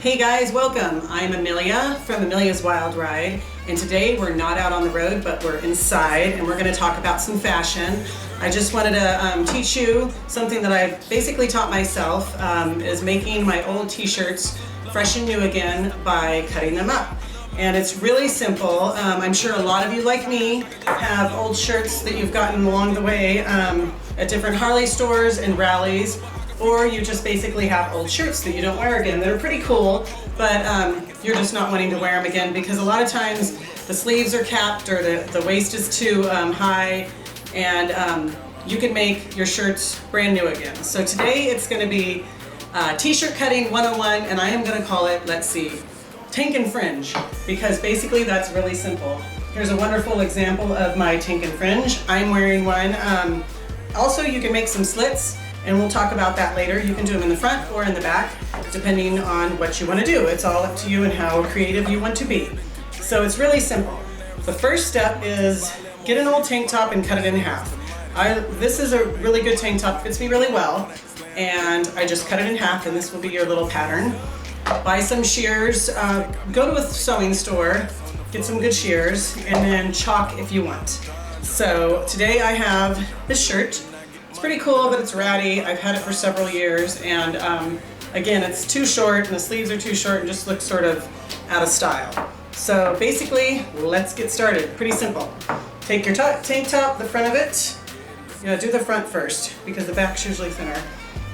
Hey guys, welcome. I'm Emelia from Emelia's Wild Ride, and today we're not out on the road, but we're inside, and we're going to talk about some fashion. I just wanted to teach you something that I've basically taught myself, is making my old t-shirts fresh and new again by cutting them up. And it's really simple. I'm sure a lot of you, like me, have old shirts that you've gotten along the way at different Harley stores and rallies, or you just basically have old shirts that you don't wear again that are pretty cool, but you're just not wanting to wear them again because a lot of times the sleeves are capped or the waist is too high, and you can make your shirts brand new again. So today it's going to be t-shirt cutting 101, and I am going to call it, let's see, tank and fringe, because basically that's really simple. Here's a wonderful example of my tank and fringe. I'm wearing one. Also, you can make some slits, and we'll talk about that later. You can do them in the front or in the back, depending on what you want to do. It's all up to you and how creative you want to be. So it's really simple. The first step is get an old tank top and cut it in half. This is a really good tank top, fits me really well, and I just cut it in half, and this will be your little pattern. Buy some shears, go to a sewing store, get some good shears, and then chalk if you want. So today I have this shirt. It's pretty cool, but it's ratty. I've had it for several years, and again, it's too short, and the sleeves are too short, and just looks sort of out of style. So basically, let's get started. Pretty simple. Take your tank top, the front of it. Do the front first, because the back's usually thinner.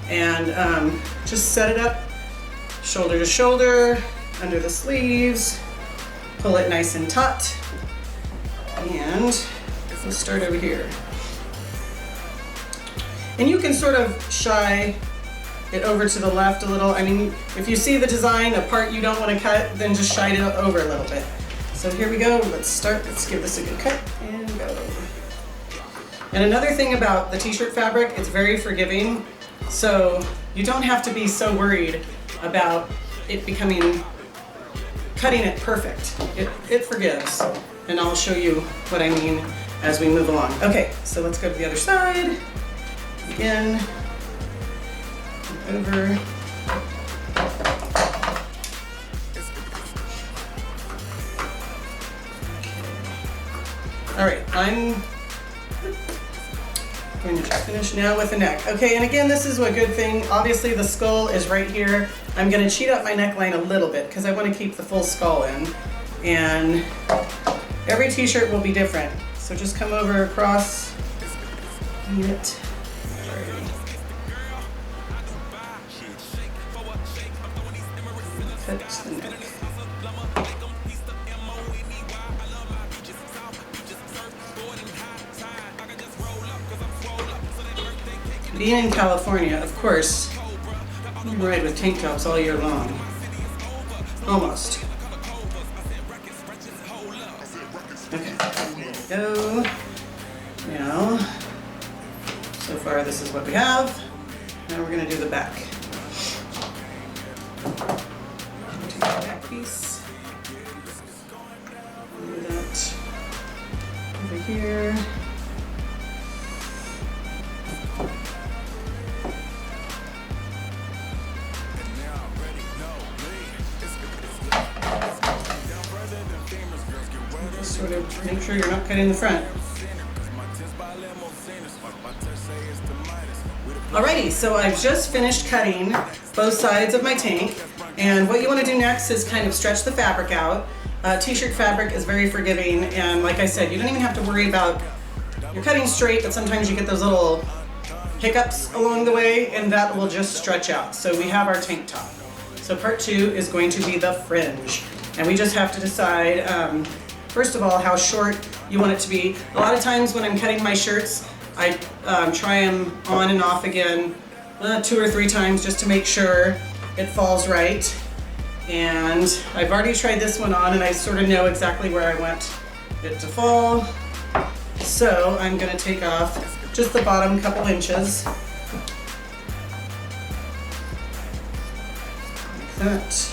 And just set it up shoulder to shoulder, under the sleeves. Pull it nice and taut. And we'll start over here. And you can sort of shy it over to the left a little. I mean, if you see the design, a part you don't want to cut, then just shy it over a little bit. So here we go. Let's start. Let's give this a good cut and go. And another thing about the t-shirt fabric, it's very forgiving. So you don't have to be so worried about it cutting it perfect. It forgives. And I'll show you what I mean as we move along. Okay, so let's go to the other side. Again, over. All right, I'm going to finish now with the neck. Okay, and again, this is a good thing. Obviously, the skull is right here. I'm going to cheat up my neckline a little bit because I want to keep the full skull in. And every t-shirt will be different. So just come over across it. Cut the neck. Being in California, of course, you can ride with tank tops all year long. Almost. Okay, there we go. Now, so far this is what we have. Now we're going to do the back. Take the back piece. Do that over here. Just sort of make sure you're not cutting the front. Alrighty, so I've just finished cutting both sides of my tank, and what you want to do next is kind of stretch the fabric out. T-shirt fabric is very forgiving, and like I said, you don't even have to worry about, you're cutting straight, but sometimes you get those little hiccups along the way, and that will just stretch out. So we have our tank top. So part 2 is going to be the fringe, and we just have to decide, first of all, how short you want it to be. A lot of times when I'm cutting my shirts, I try them on and off again 2 or 3 times just to make sure it falls right. And I've already tried this one on, and I sort of know exactly where I want it to fall. So I'm going to take off just the bottom couple inches. Like that.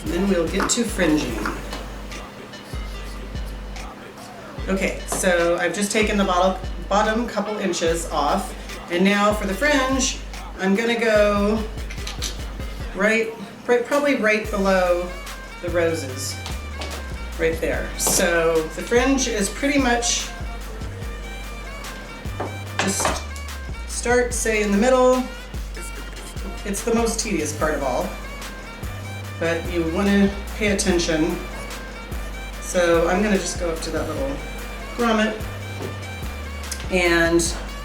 And then we'll get to fringing. Okay, so I've just taken the bottom couple inches off. And now for the fringe, I'm gonna go probably right below the roses, right there. So the fringe is pretty much just start, say, in the middle. It's the most tedious part of all, but you want to pay attention. So I'm going to just go up to that little grommet, and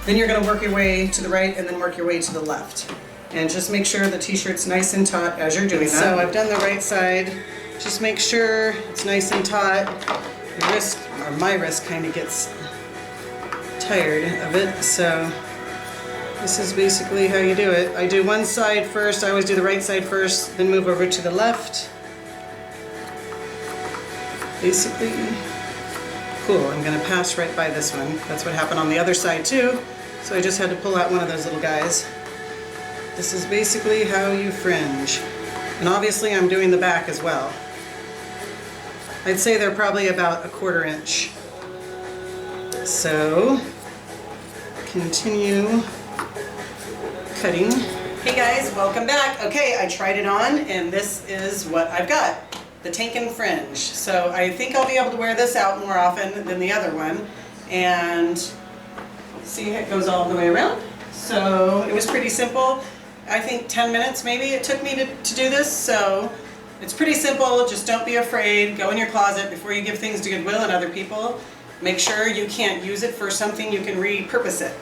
then you're going to work your way to the right and then work your way to the left. And just make sure the t-shirt's nice and taut as you're doing that. So I've done the right side. Just make sure it's nice and taut. Your wrist, or my wrist, kind of gets tired of it, so this is basically how you do it. I do one side first. I always do the right side first, then move over to the left. Basically, cool. I'm gonna pass right by this one. That's what happened on the other side too. So I just had to pull out one of those little guys. This is basically how you fringe. And obviously I'm doing the back as well. I'd say they're probably about 1/4 inch. So, continue cutting. Hey guys, welcome back. Okay, I tried it on and this is what I've got. The Tankin fringe. So I think I'll be able to wear this out more often than the other one. And see, it goes all the way around. So it was pretty simple. I think 10 minutes maybe it took me to do this. So it's pretty simple. Just don't be afraid. Go in your closet before you give things to Goodwill and other people. Make sure you can't use it for something, you can repurpose it.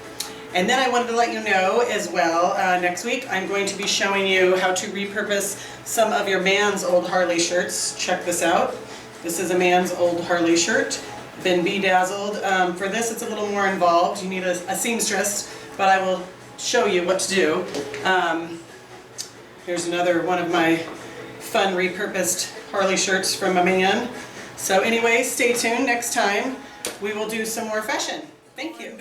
And then I wanted to let you know as well, next week I'm going to be showing you how to repurpose some of your man's old Harley shirts. Check this out. This is a man's old Harley shirt, been bedazzled. For this it's a little more involved. You need a seamstress, but I will show you what to do. Here's another one of my fun repurposed Harley shirts from a man. So anyway, stay tuned. Next time we will do some more fashion. Thank you.